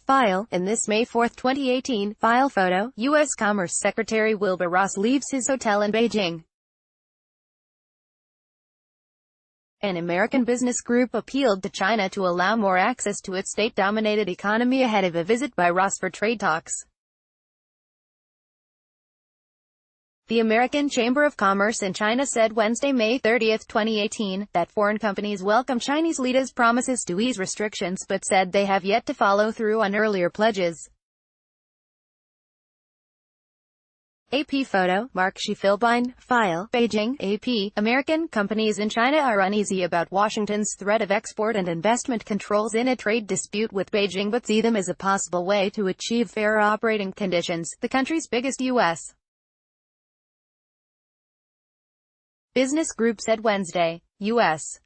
File. In this May 4, 2018, file photo, U.S. Commerce Secretary Wilbur Ross leaves his hotel in Beijing. An American business group appealed to China to allow more access to its state-dominated economy ahead of a visit by Ross for trade talks. The American Chamber of Commerce in China said Wednesday, May 30, 2018, that foreign companies welcome Chinese leaders' promises to ease restrictions but said they have yet to follow through on earlier pledges. AP photo, Mark Schiefelbein, file, Beijing, AP. American companies in China are uneasy about Washington's threat of export and investment controls in a trade dispute with Beijing but see them as a possible way to achieve fairer operating conditions, the country's biggest U.S. business group said Wednesday. U.S.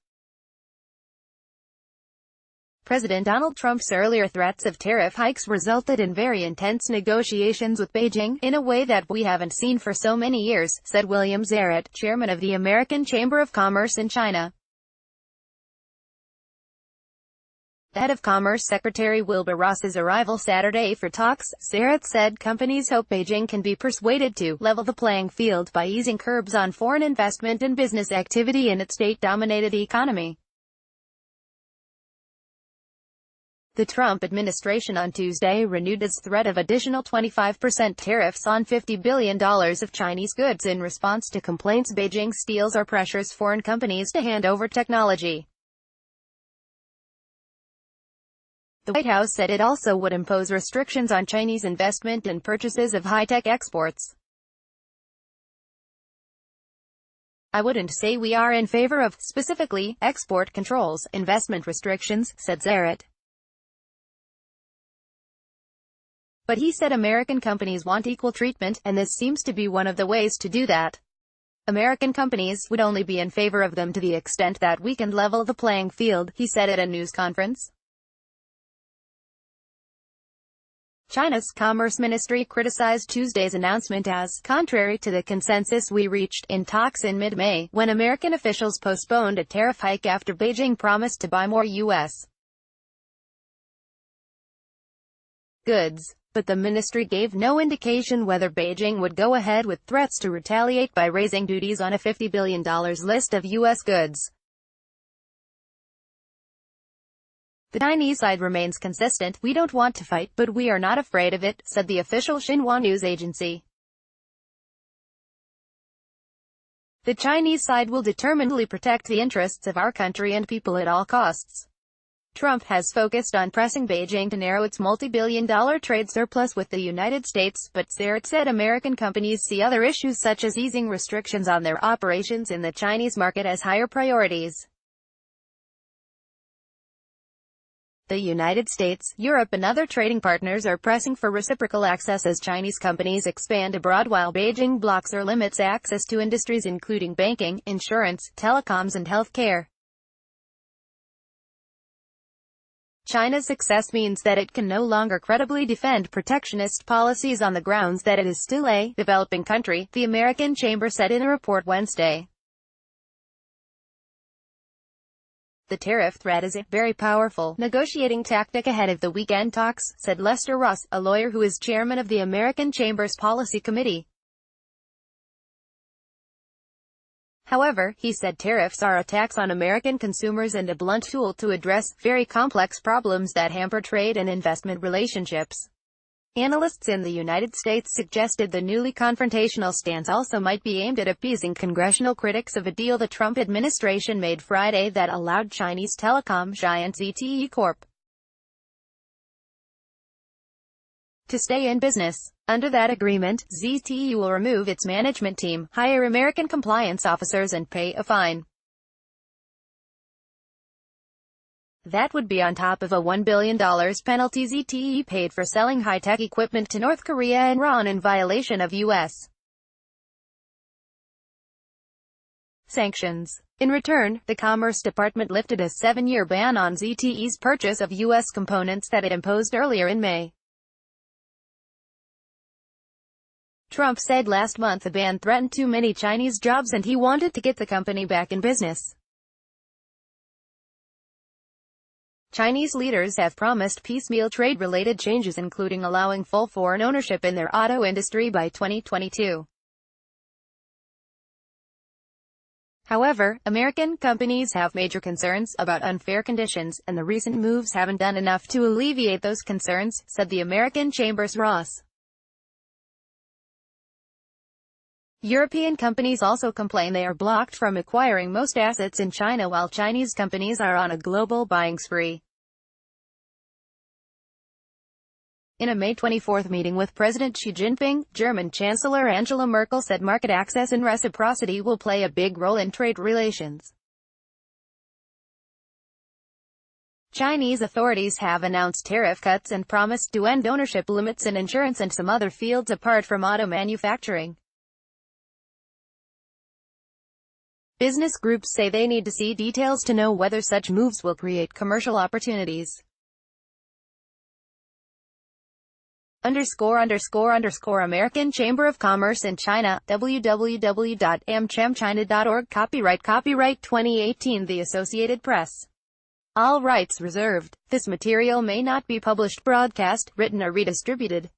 President Donald Trump's earlier threats of tariff hikes resulted in very intense negotiations with Beijing, in a way that we haven't seen for so many years, said William Zarrett, chairman of the American Chamber of Commerce in China. The head of Commerce Secretary Wilbur Ross's arrival Saturday for talks, Zarrett said companies hope Beijing can be persuaded to level the playing field by easing curbs on foreign investment and business activity in its state-dominated economy. The Trump administration on Tuesday renewed its threat of additional 25% tariffs on $50 billion of Chinese goods in response to complaints Beijing steals or pressures foreign companies to hand over technology. The White House said it also would impose restrictions on Chinese investment and purchases of high-tech exports. I wouldn't say we are in favor of, specifically, export controls, investment restrictions, said Zarrett. But he said American companies want equal treatment, and this seems to be one of the ways to do that. American companies would only be in favor of them to the extent that we can level the playing field, he said at a news conference. China's Commerce Ministry criticized Tuesday's announcement as contrary to the consensus we reached in talks in mid-May, when American officials postponed a tariff hike after Beijing promised to buy more U.S. goods. But the ministry gave no indication whether Beijing would go ahead with threats to retaliate by raising duties on a $50 billion list of U.S. goods. The Chinese side remains consistent. We don't want to fight, but we are not afraid of it, said the official Xinhua news agency. The Chinese side will determinedly protect the interests of our country and people at all costs. Trump has focused on pressing Beijing to narrow its multi-billion-dollar trade surplus with the United States, but Zarrett said American companies see other issues such as easing restrictions on their operations in the Chinese market as higher priorities. The United States, Europe and other trading partners are pressing for reciprocal access as Chinese companies expand abroad while Beijing blocks or limits access to industries including banking, insurance, telecoms and healthcare. China's success means that it can no longer credibly defend protectionist policies on the grounds that it is still a developing country, the American Chamber said in a report Wednesday. The tariff threat is a very powerful negotiating tactic ahead of the weekend talks, said Lester Ross, a lawyer who is chairman of the American Chamber's Policy Committee. However, he said tariffs are a tax on American consumers and a blunt tool to address very complex problems that hamper trade and investment relationships. Analysts in the United States suggested the newly confrontational stance also might be aimed at appeasing congressional critics of a deal the Trump administration made Friday that allowed Chinese telecom giant ZTE Corp. to stay in business. Under that agreement, ZTE will remove its management team, hire American compliance officers and pay a fine. That would be on top of a $1 billion penalty ZTE paid for selling high-tech equipment to North Korea and Iran in violation of U.S. sanctions. In return, the Commerce Department lifted a 7-year ban on ZTE's purchase of U.S. components that it imposed earlier in May. Trump said last month the ban threatened too many Chinese jobs and he wanted to get the company back in business. Chinese leaders have promised piecemeal trade-related changes, including allowing full foreign ownership in their auto industry by 2022. However, American companies have major concerns about unfair conditions, and the recent moves haven't done enough to alleviate those concerns, said the American Chamber's Ross. European companies also complain they are blocked from acquiring most assets in China, while Chinese companies are on a global buying spree. In a May 24 meeting with President Xi Jinping, German Chancellor Angela Merkel said market access and reciprocity will play a big role in trade relations. Chinese authorities have announced tariff cuts and promised to end ownership limits in insurance and some other fields apart from auto manufacturing. Business groups say they need to see details to know whether such moves will create commercial opportunities. American Chamber of Commerce in China, www.amchamchina.org. Copyright 2018 The Associated Press. All rights reserved. This material may not be published, broadcast, written or redistributed.